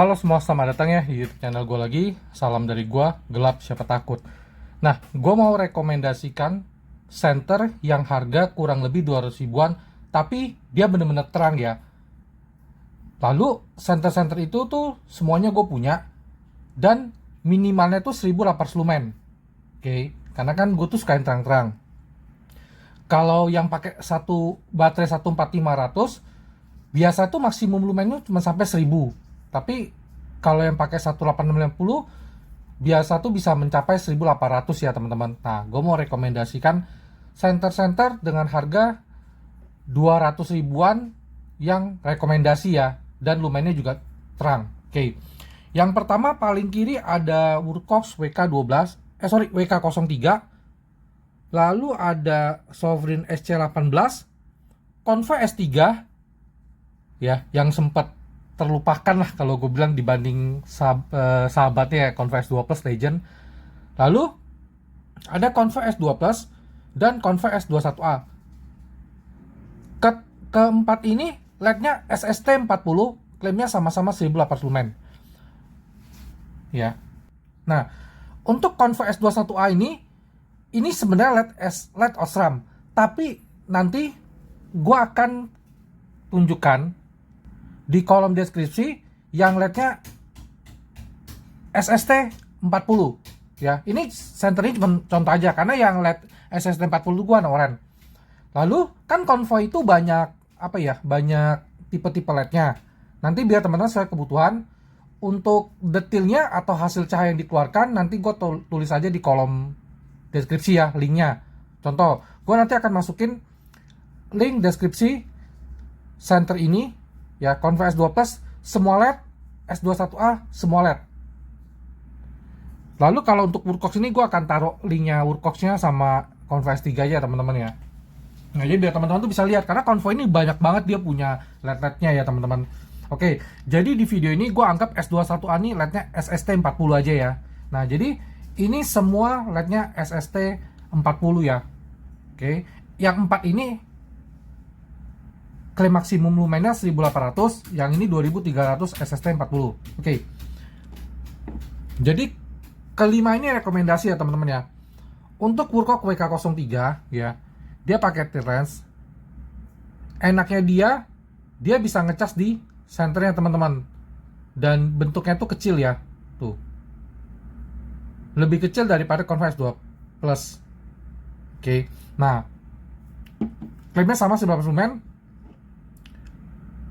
Halo semua, selamat datang ya di YouTube channel gue lagi. Salam dari gue, gelap siapa takut. Nah, gue mau rekomendasikan center yang harga kurang lebih 200 ribuan, tapi dia bener-bener terang ya. Lalu, center-center itu tuh semuanya gue punya, dan minimalnya tuh 1800 lumen. Oke, karena kan gue tuh suka yang terang-terang. Kalau yang pakai satu baterai 14500, biasa tuh maksimum lumennya cuma sampai 1000. Tapi kalau yang pakai 1890 biasa tuh bisa mencapai 1800 ya teman-teman. Nah, gue mau rekomendasikan center-center dengan harga 200 ribuan yang rekomendasi ya, dan lumennya juga terang. Oke. Yang pertama paling kiri ada Wurkox WK12, WK03. Lalu ada Sovereign SC18, Convoy S3 ya, yang sempat terlupakan lah kalau gue bilang dibanding sahabatnya ya, Convoy S2 Plus Legend. Lalu ada Convoy S2 Plus dan Convoy S21A. Keempat ini LED-nya SST40, klaimnya sama-sama 1800 lumen. Ya. Nah, untuk Convoy S21A ini sebenarnya LED OSRAM, tapi nanti gue akan tunjukkan di kolom deskripsi yang LED-nya SST 40 ya. Ini senternya cuma contoh aja, karena yang LED SST 40 gue oren. Lalu kan Convoy itu banyak banyak tipe-tipe LED-nya. Nanti biar teman-teman sesuai kebutuhan. Untuk detailnya atau hasil cahaya yang dikeluarkan nanti gue tulis aja di kolom deskripsi ya, linknya. Contoh, gue nanti akan masukin link deskripsi center ini ya, Convoy S2 Plus semua LED, S21A semua LED. Lalu kalau untuk Wurkox ini gue akan taruh linknya Wurkox-nya sama Convoy S3 aja teman-teman ya. Nah, jadi biar teman-teman tuh bisa lihat, karena Convoy ini banyak banget dia punya LED-LED-nya ya teman-teman. Oke, jadi di video ini gue anggap S21A ini LED-nya SST40 aja ya. Nah, jadi ini semua LED-nya SST40 ya. Oke, yang 4 ini klaim maksimum lumennya 1800, yang ini 2300 SST40. Oke. Jadi kelima ini rekomendasi ya teman-teman ya. Untuk Wurkox WK03 ya, dia pakai T-Range. Enaknya dia bisa ngecas di senternya teman-teman, dan bentuknya tuh kecil ya, tuh lebih kecil daripada Convoy S2 Plus. Oke. Nah, klaimnya sama 19 lumen.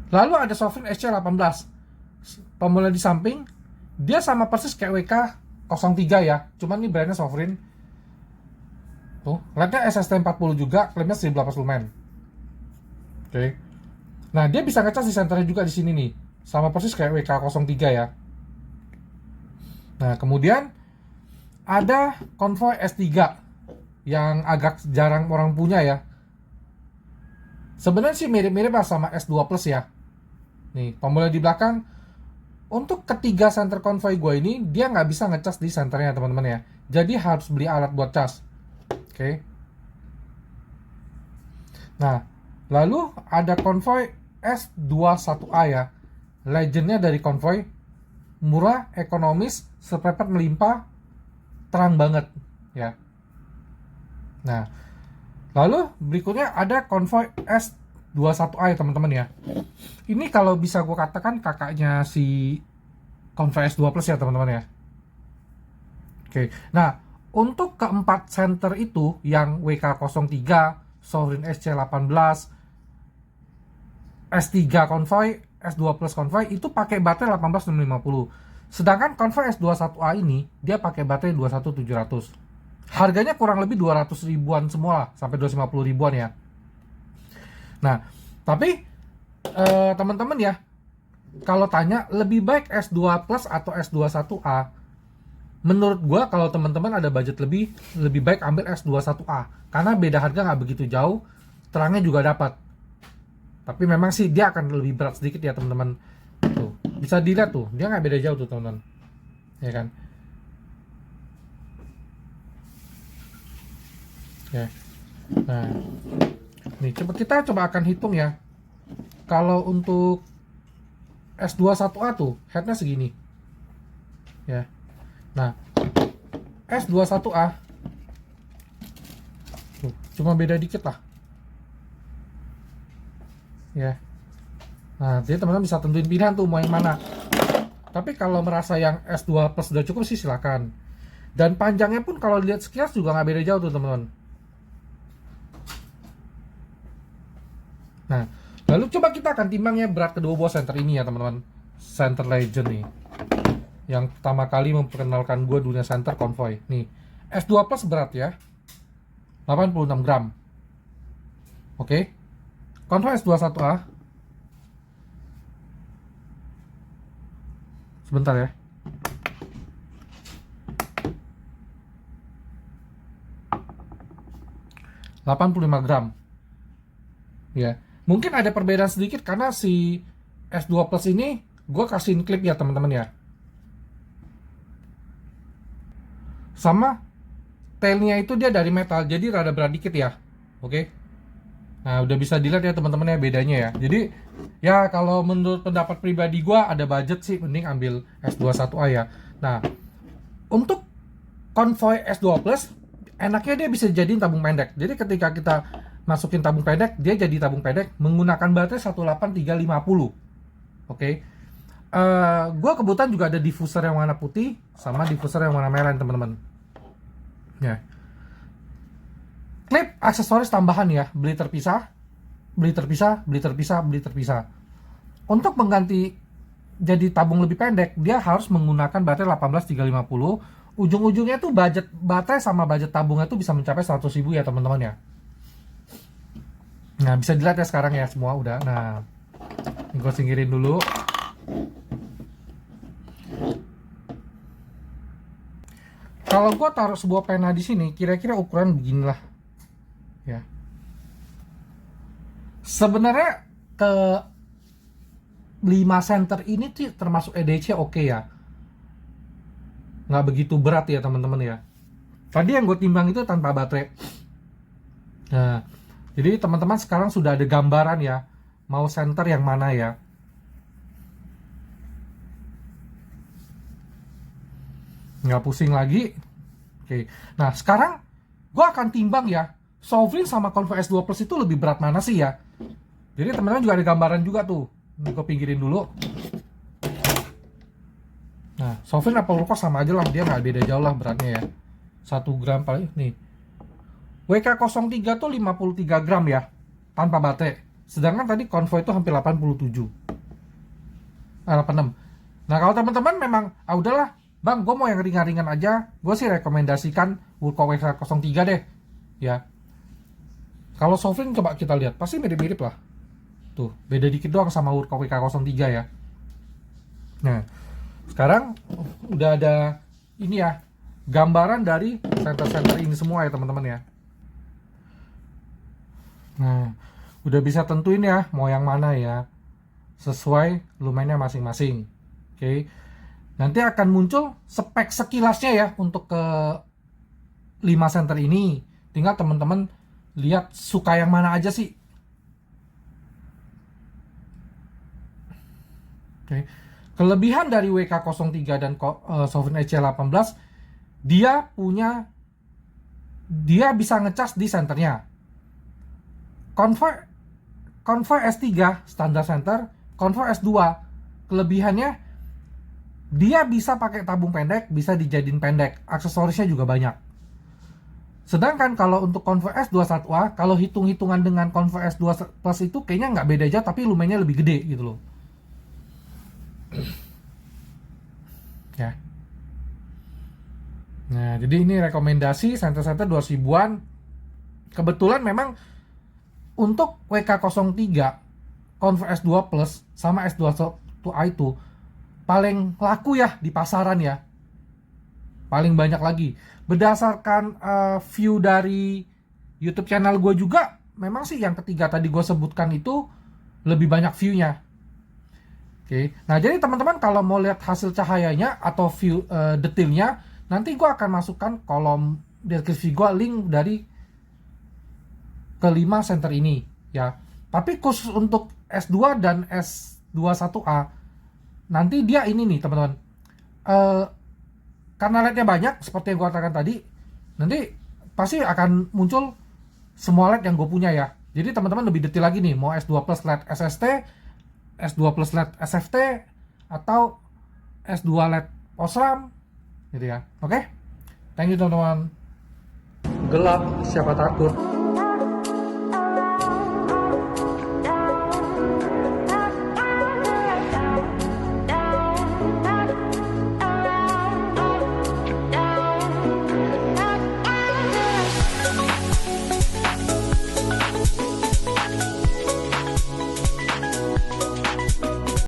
Lalu ada Sovereign SC18, pemula di samping, dia sama persis kayak WK03 ya, cuman ini brandnya Sovereign. Tuh, LED-nya SST40 juga, klaimnya 18 lumen. Oke. Nah, dia bisa ngecas di senternya juga di sini nih, sama persis kayak WK03 ya. Nah, kemudian ada Convoy S3 yang agak jarang orang punya ya. Sebenarnya sih mirip-mirip lah sama S2 Plus ya. Nih, tombol di belakang. Untuk ketiga center Convoy gue ini, dia nggak bisa ngecas di senternya teman-teman ya. Jadi harus beli alat buat cas. Oke. Nah, lalu ada Convoy S21A ya. Legendnya dari Convoy, murah, ekonomis, sepepet melimpah, terang banget ya. Nah, lalu berikutnya ada Convoy S21A ya teman-teman ya. Ini kalau bisa gue katakan kakaknya si Convoy S2 Plus ya teman-teman ya. Oke, nah untuk keempat center itu yang WK03, Sovereign SC18, S3 Convoy, S2 Plus Convoy itu pakai baterai 18650. Sedangkan Convoy S21A ini dia pakai baterai 21700. Harganya kurang lebih 200 ribuan semua lah, sampai 250 ribuan ya. Nah, tapi teman-teman ya, kalau tanya lebih baik S2 Plus atau S21A, menurut gua kalau teman-teman ada budget lebih baik ambil S21A, karena beda harga nggak begitu jauh, terangnya juga dapat. Tapi memang sih dia akan lebih berat sedikit ya teman-teman. Tuh, bisa dilihat tuh, dia nggak beda jauh tuh teman-teman. Ya kan? Ya. Nah, nih kita coba akan hitung ya. Kalau untuk S21A tuh headnya segini ya. Nah S21A tuh, cuma beda dikit lah ya. Nah jadi teman-teman bisa tentuin pilihan tuh mau yang mana. Tapi kalau merasa yang S2 Plus udah cukup sih silakan. Dan panjangnya pun kalau lihat sekilas juga nggak beda jauh tuh teman-teman. Nah, lalu coba kita akan timbangnya berat kedua buah center ini ya teman-teman. Center Legend nih. Yang pertama kali memperkenalkan gue dunia center konvoy. Nih, S2 Plus berat ya. 86 gram. Oke. Konvoy S21A. Sebentar ya. $85 ya. Mungkin ada perbedaan sedikit karena si S2 Plus ini gue kasihin klip ya teman-teman ya. Sama tailnya itu dia dari metal, jadi rada berat dikit ya. Oke. Nah udah bisa dilihat ya teman-teman ya bedanya ya. Jadi ya kalau menurut pendapat pribadi gue ada budget sih mending ambil S21A ya. Nah untuk konvoy S2 Plus enaknya dia bisa jadiin tabung pendek. Jadi ketika kita masukin tabung pendek, dia jadi tabung pendek menggunakan baterai 18350. Oke. Gue kebetulan juga ada diffuser yang warna putih sama diffuser yang warna merah teman-teman. Ya. Klip aksesoris tambahan ya, beli terpisah, beli terpisah, beli terpisah, beli terpisah. Untuk mengganti jadi tabung lebih pendek, dia harus menggunakan baterai 18350. Ujung-ujungnya tuh budget baterai sama budget tabungnya tuh bisa mencapai 100.000 ya teman-teman ya. Nah bisa dilihat ya sekarang ya semua udah. Nah ini gue singkirin dulu. Kalau gue taruh sebuah pena di sini, kira-kira ukuran beginilah ya. Sebenarnya ke 5 center ini tuh termasuk EDC oke ya. Nggak begitu berat ya teman-teman ya. Tadi yang gue timbang itu tanpa baterai. Nah jadi teman-teman sekarang sudah ada gambaran ya, mau center yang mana ya. Nggak pusing lagi. Oke. Nah sekarang gue akan timbang ya, Sovereign sama Convoy S2 Plus itu lebih berat mana sih ya. Jadi teman-teman juga ada gambaran juga tuh. Ini gue pinggirin dulu. Nah Sovereign apa Ulcos sama aja lah, dia nggak beda jauh lah beratnya ya. 1 gram paling nih. WK03 tuh 53 gram ya, tanpa baterai. Sedangkan tadi Convoy itu hampir 86. Nah kalau teman-teman memang, udahlah bang, gue mau yang ringan-ringan aja, gue sih rekomendasikan Wurco WK03 deh. Ya. Kalau Sovereign coba kita lihat, pasti mirip-mirip lah. Tuh, beda dikit doang sama Wurco WK03 ya. Nah, sekarang udah ada ini ya, gambaran dari center-center ini semua ya teman-teman ya. Nah, udah bisa tentuin ya mau yang mana ya, sesuai lumennya masing-masing. Oke. Nanti akan muncul spek sekilasnya ya untuk ke 5 center ini. Tinggal teman-teman lihat suka yang mana aja sih. Oke. Kelebihan dari WK03 dan Sovereign EC18, dia bisa ngecas di senternya. Convoy S3 standar center, Convoy S2 kelebihannya dia bisa pakai tabung pendek, bisa dijadiin pendek, aksesorisnya juga banyak. Sedangkan kalau untuk Convoy S21A, kalau hitung-hitungan dengan Convoy S2 Plus itu kayaknya nggak beda aja, tapi lumennya lebih gede gitu loh. Ya. Nah, jadi ini rekomendasi center-center 200-an. Kebetulan memang untuk WK03, Convoy S2 Plus sama S21A itu paling laku ya di pasaran ya. Paling banyak lagi. Berdasarkan view dari YouTube channel gue juga, memang sih yang ketiga tadi gue sebutkan itu lebih banyak view-nya. Oke. Nah, jadi teman-teman kalau mau lihat hasil cahayanya atau view detailnya, nanti gue akan masukkan kolom deskripsi gue link dari kelima center ini ya. Tapi khusus untuk S2 dan S21A, nanti dia ini nih teman-teman, eh, karena LED-nya banyak seperti yang gue katakan tadi, nanti pasti akan muncul semua LED yang gue punya ya. Jadi teman-teman lebih detail lagi nih, mau S2 Plus LED SST, S2 Plus LED SFT, atau S2 LED OSRAM gitu ya. Oke, thank you teman-teman. Gelap siapa takut.